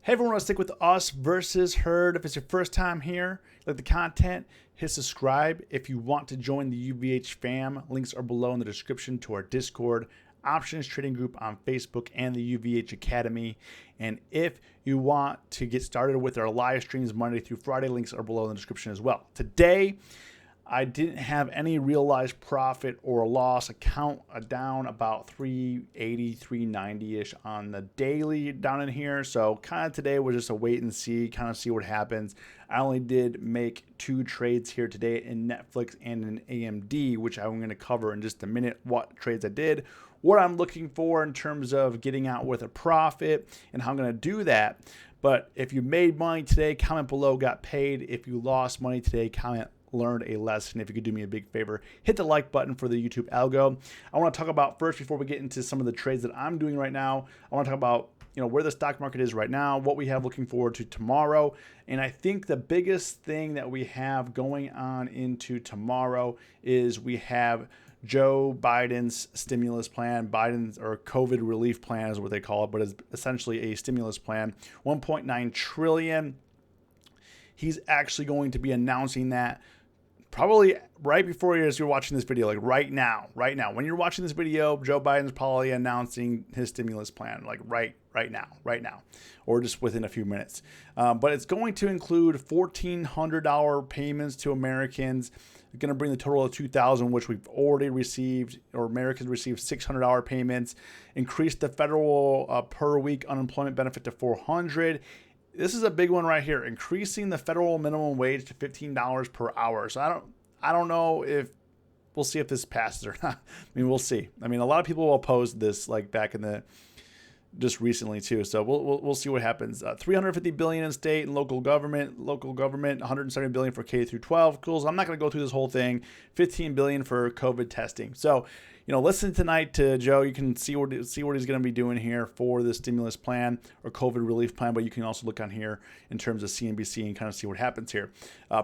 Hey everyone, let's stick with us versus herd. If it's your first time here, like the content, hit subscribe. If you want to join the UVH fam, links are below in the description to our Discord, options trading group on Facebook, and the UVH Academy. And if you want to get started with our live streams Monday through Friday, links are below in the description as well. Today, I didn't have any realized profit or loss. Account down about 380, 390-ish on the daily down in here. So kind of today was just a wait and see, kind of see what happens. I only did make 2 trades here today in Netflix and in AMD, which I'm going to cover in just a minute, what trades I did, what I'm looking for in terms of getting out with a profit, and how I'm going to do that. But if you made money today, comment below, got paid. If you lost money today, comment learned a lesson. If you could do me a big favor, hit the like button for the YouTube algo. I want to talk about first, before we get into some of the trades that I'm doing right now, I want to talk about where the stock market is right now, what we have looking forward to tomorrow. And I think the biggest thing that we have going on into tomorrow is we have Joe Biden's stimulus plan, Biden's or COVID relief plan is what they call it, but it's essentially a stimulus plan, 1.9 trillion. He's actually going to be announcing that probably right before you're watching this video, like right now. When you're watching this video, Joe Biden's probably announcing his stimulus plan, like right now, or just within a few minutes. But it's going to include $1,400 payments to Americans. It's going to bring the total of $2,000, which we've already received, or Americans received $600 payments. Increase the federal per week unemployment benefit to $400. This is a big one right here, increasing the federal minimum wage to $15 per hour. So I don't know if we'll see if this passes or not. I mean, we'll see. I mean, a lot of people opposed this like back in the just recently too. So we'll see what happens. 350 billion in state and local government, 170 billion for K through 12 schools. I'm not going to go through this whole thing. 15 billion for COVID testing. So, listen tonight to Joe. You can see what he's going to be doing here for the stimulus plan or COVID relief plan, but you can also look on here in terms of CNBC and kind of see what happens here.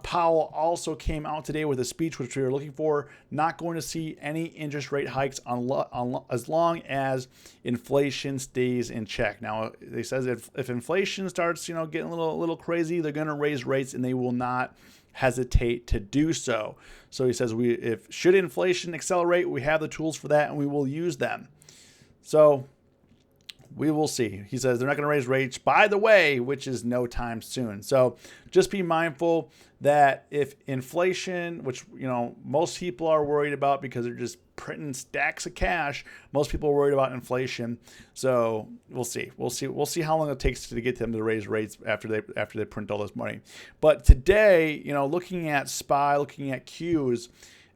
Powell also came out today with a speech, which we were looking for. Not going to see any interest rate hikes as long as inflation stays in check. Now, they says if inflation starts, getting a little crazy, they're going to raise rates, and they will not hesitate to do so. So he says, should inflation accelerate, we have the tools for that and we will use them. So we will see. He says they're not going to raise rates, by the way, which is no time soon. So just be mindful that if inflation, which most people are worried about because they're just printing stacks of cash, most people are worried about inflation. So we'll see. We'll see how long it takes to get them to raise rates after they print all this money. But today, looking at SPY, looking at Qs,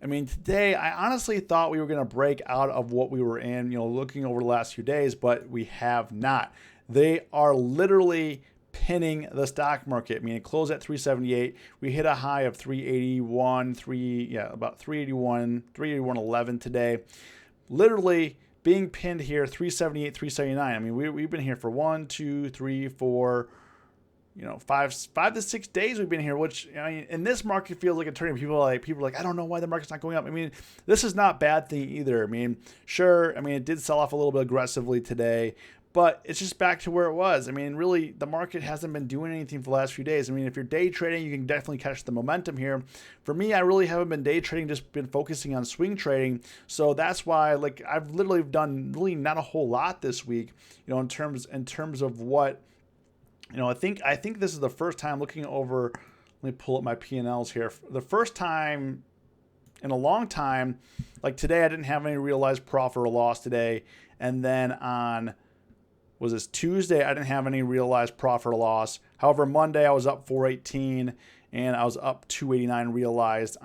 I mean, today I honestly thought we were going to break out of what we were in, looking over the last few days, but we have not. They are literally pinning the stock market. I mean, it closed at 378. We hit a high of 381, about 381.11 today. Literally being pinned here, 378, 379. I mean, we've been here for 1, 2, 3, 4, 5 to 6 days we've been here, which in this market feels like a turning. People are like, I don't know why the market's not going up. I mean, this is not a bad thing either. I mean, sure. I mean, it did sell off a little bit aggressively today, but it's just back to where it was. I mean, really, the market hasn't been doing anything for the last few days. I mean, if you're day trading, you can definitely catch the momentum here. For me, I really haven't been day trading, just been focusing on swing trading. So that's why, I've literally done really not a whole lot this week, in terms of what. I think this is the first time looking over. Let me pull up my P&Ls here. The first time in a long time, like today, I didn't have any realized profit or loss today. And then was this Tuesday? I didn't have any realized profit or loss. However, Monday I was up 418 and I was up 289 realized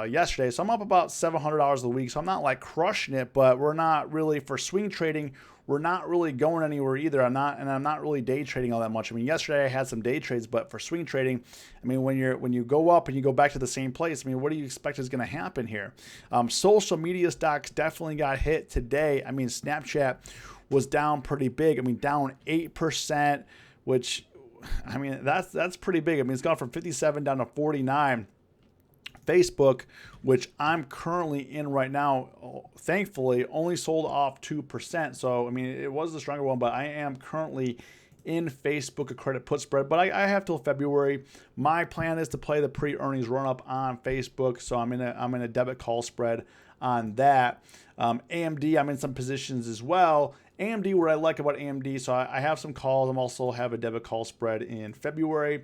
yesterday. So I'm up about $700 a week. So I'm not like crushing it, but we're not really, for swing trading, we're not really going anywhere either. I'm not really day trading all that much. I mean, yesterday I had some day trades, but for swing trading, I mean, when you go up and you go back to the same place, I mean, what do you expect is going to happen here? Social media stocks definitely got hit today. I mean, Snapchat was down pretty big. I mean, down 8%, which, I mean, that's pretty big. I mean, it's gone from 57 down to 49. Facebook, which I'm currently in right now, thankfully only sold off 2%. So, I mean, it was the stronger one, but I am currently in Facebook a credit put spread, but I have till February. My plan is to play the pre-earnings run up on Facebook, so I'm in a debit call spread on that. AMD, I'm in some positions as well. AMD, what I like about AMD, so I have some calls. I'm also have a debit call spread in February.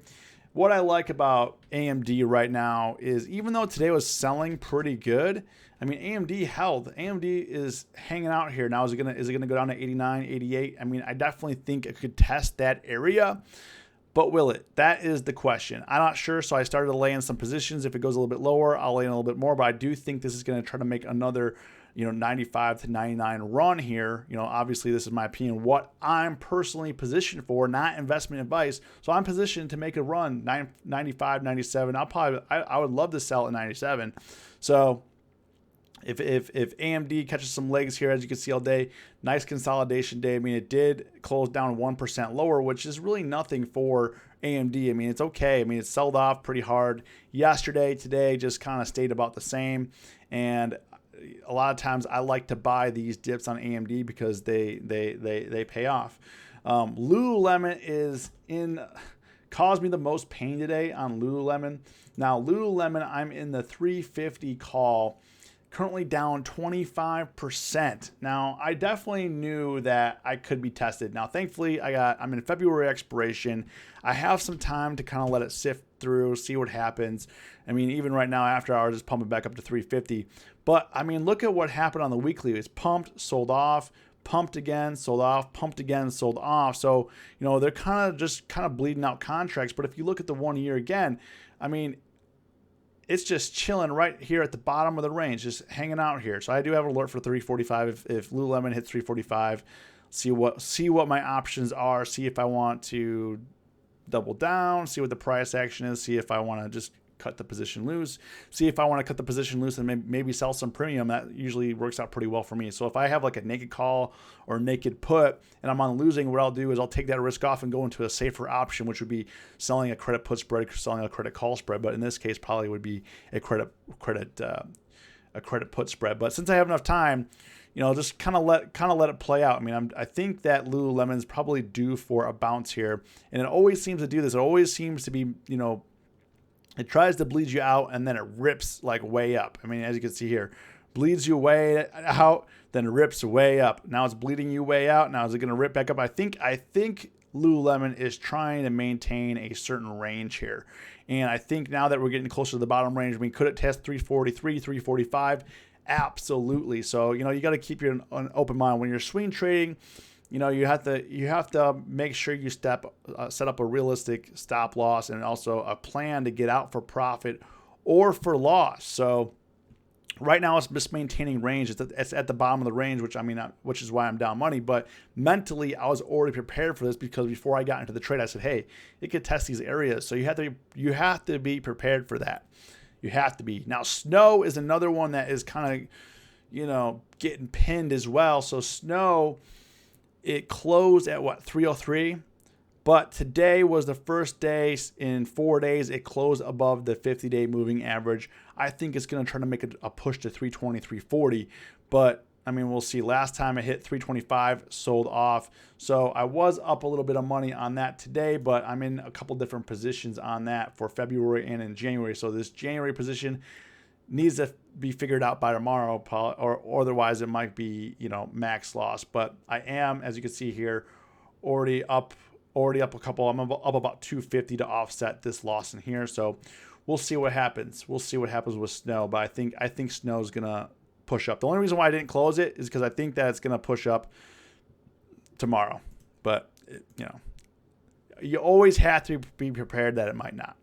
What I like about AMD right now is, even though today was selling pretty good, I mean, AMD held. AMD is hanging out here. Now, is it gonna go down to 89, 88? I mean, I definitely think it could test that area, but will it? That is the question. I'm not sure, so I started to lay in some positions. If it goes a little bit lower, I'll lay in a little bit more, but I do think this is gonna try to make another 95 to 99 run here. Obviously this is my opinion, what I'm personally positioned for, not investment advice. So I'm positioned to make a run 95, 97. I would love to sell at 97. So if AMD catches some legs here, as you can see all day, nice consolidation day. I mean, it did close down 1% lower, which is really nothing for AMD. I mean, it's okay. I mean, it sold off pretty hard yesterday. Today just kind of stayed about the same. And a lot of times I like to buy these dips on AMD because they pay off. Lululemon caused me the most pain today on Lululemon. Now, Lululemon, I'm in the 350 call, currently down 25%. Now, I definitely knew that I could be tested. Now, thankfully, I'm in February expiration. I have some time to kind of let it sift through, see what happens. I mean, even right now, after hours, it's pumping back up to 350. But, I mean, look at what happened on the weekly. It's pumped, sold off, pumped again, sold off, pumped again, sold off. So, they're kind of bleeding out contracts. But if you look at the 1 year again, I mean, it's just chilling right here at the bottom of the range, just hanging out here. So I do have an alert for 345. If Lululemon hits 345, see what my options are, see if I want to double down, see what the price action is, see if I want to just cut the position loose, see if I want to cut the position loose and maybe sell some premium. That usually works out pretty well for me. So if I have like a naked call or naked put and I'm on losing, what I'll do is I'll take that risk off and go into a safer option, which would be selling a credit put spread, selling a credit call spread. But in this case, probably would be a credit put spread. But since I have enough time, just kind of let it play out. I mean, I think that Lululemon is probably due for a bounce here, and it always seems to do this. It always seems to be, it tries to bleed you out and then it rips like way up. I mean, as you can see here, bleeds you way out, then rips way up. Now it's bleeding you way out. Now is it going to rip back up? I think Lululemon is trying to maintain a certain range here. And I think now that we're getting closer to the bottom range, I mean, could it test 343, 345? Absolutely. So, you got to keep an open mind when you're swing trading. You have to make sure you set up a realistic stop loss and also a plan to get out for profit or for loss. So right now it's just maintaining range. It's at the bottom of the range, which is why I'm down money. But mentally, I was already prepared for this because before I got into the trade, I said, hey, it could test these areas. So you have to be prepared for that. You have to be. Now, snow is another one that is kind of, getting pinned as well. So snow, it closed at 303, but today was the first day in 4 days it closed above the 50-day moving average. I think it's going to try to make a push to 320, 340, but I mean, we'll see. Last time it hit 325, sold off. So I was up a little bit of money on that today, but I'm in a couple different positions on that for February and in January. So this January position needs to be figured out by tomorrow, or otherwise it might be, max loss. But I am, as you can see here, already up a couple. I'm up about 250 to offset this loss in here. So we'll see what happens. We'll see what happens with snow. But I think snow is gonna push up. The only reason why I didn't close it is because I think that it's gonna push up tomorrow. But you always have to be prepared that it might not.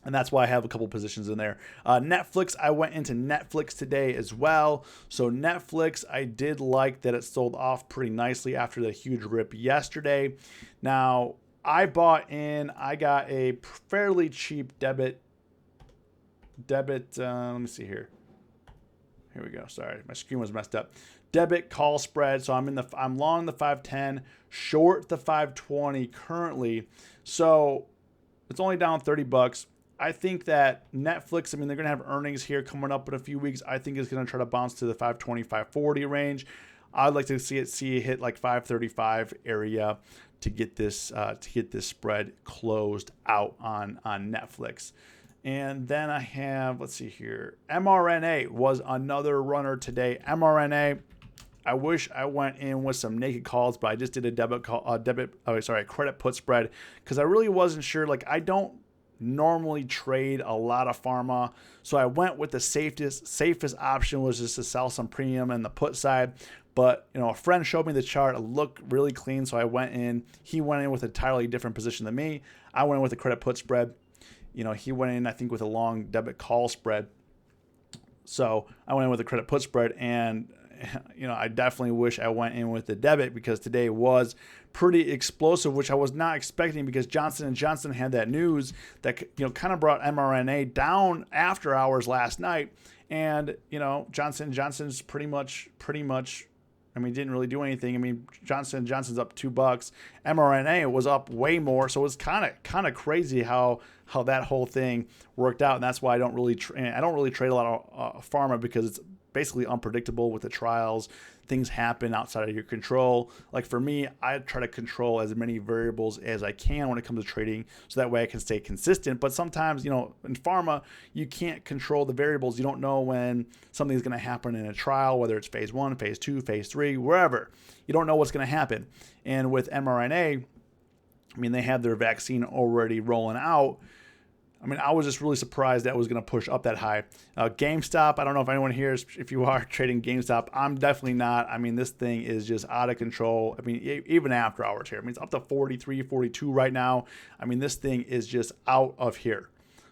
And that's why I have a couple positions in there. Netflix, I went into Netflix today as well. So Netflix, I did like that it sold off pretty nicely after the huge rip yesterday. Now, I got a fairly cheap debit, let me see here. Here we go. Sorry, my screen was messed up. Debit call spread. So I'm long the 510, short the 520 currently. So it's only down $30. I think that Netflix, they're going to have earnings here coming up in a few weeks. I think it's going to try to bounce to the 520, 540 range. I'd like to see it hit like 535 area to get this spread closed out on Netflix. And then I have, let's see here, mRNA was another runner today. mRNA, I wish I went in with some naked calls, but I just did a credit put spread because I really wasn't sure. Like, I don't normally trade a lot of pharma, so I went with the safest option was just to sell some premium in the put side. But a friend showed me the chart. It looked really clean, so I went in. He went in with an entirely different position than me. I went in with a credit put spread. He went in, I think, with a long debit call spread. So I went in with a credit put spread, and I definitely wish I went in with the debit because today was pretty explosive, which I was not expecting because Johnson & Johnson had that news that kind of brought mRNA down after hours last night. And Johnson & Johnson's pretty much. Didn't really do anything. Johnson & Johnson's up $2. mRNA was up way more, so it was kind of crazy how that whole thing worked out. And that's why I don't really trade a lot of pharma because it's basically unpredictable with the trials. Things happen outside of your control. Like for me, I try to control as many variables as I can when it comes to trading, so that way I can stay consistent. But sometimes, in pharma, you can't control the variables. You don't know when something's going to happen in a trial, whether it's phase 1, phase 2, phase 3, wherever. You don't know what's going to happen. And with mRNA, they have their vaccine already rolling out. I was just really surprised that was going to push up that high. GameStop, I don't know if anyone here, if you are trading GameStop, I'm definitely not. This thing is just out of control. Even after hours here. It's up to 43, 42 right now. This thing is just out of here.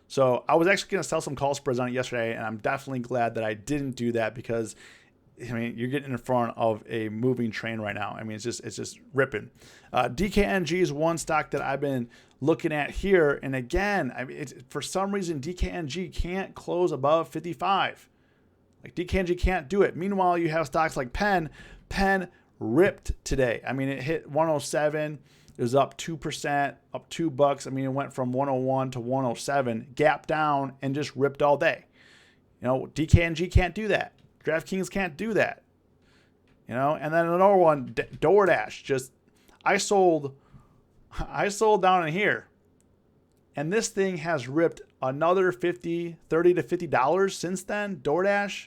So I was actually going to sell some call spreads on it yesterday, and I'm definitely glad that I didn't do that because you're getting in front of a moving train right now. It's just ripping. DKNG is one stock that I've been looking at here, and again, for some reason DKNG can't close above 55. Like DKNG can't do it. Meanwhile, you have stocks like Penn. Penn ripped today. It hit 107. It was up 2%, up $2. It went from 101 to 107, gap down, and just ripped all day. DKNG can't do that. DraftKings can't do that. And then another one, DoorDash. I sold down in here. And this thing has ripped another $30 to $50 since then. DoorDash.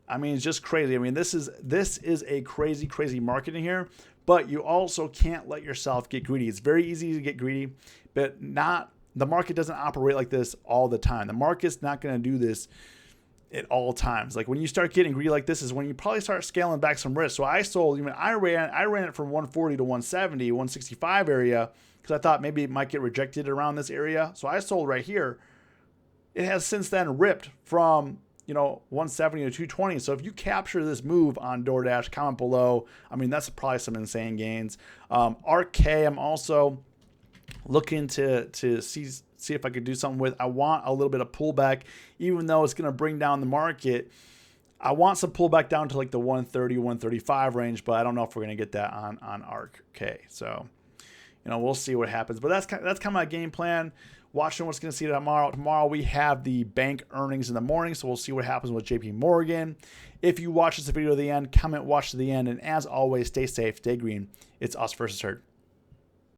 It's just crazy. This is a crazy, crazy market in here. But you also can't let yourself get greedy. It's very easy to get greedy, but the market doesn't operate like this all the time. The market's not going to do this at all times. Like when you start getting greedy like this is when you probably start scaling back some risk. So I sold, I ran it from 140 to 170, 165 area because I thought maybe it might get rejected around this area. So I sold right here. It has since then ripped from 170 to 220. So if you capture this move on DoorDash, comment below. That's probably some insane gains. RK, I'm also looking to see if I could do something with. I want a little bit of pullback, even though it's going to bring down the market. I want some pullback down to like the 130, 135 range, but I don't know if we're going to get that on RK. So, we'll see what happens. But that's kind of my game plan. Watching what's going to see tomorrow. Tomorrow we have the bank earnings in the morning, so we'll see what happens with JP Morgan. If you watch this video to the end, comment watch to the end, and as always, stay safe, stay green. It's us versus herd.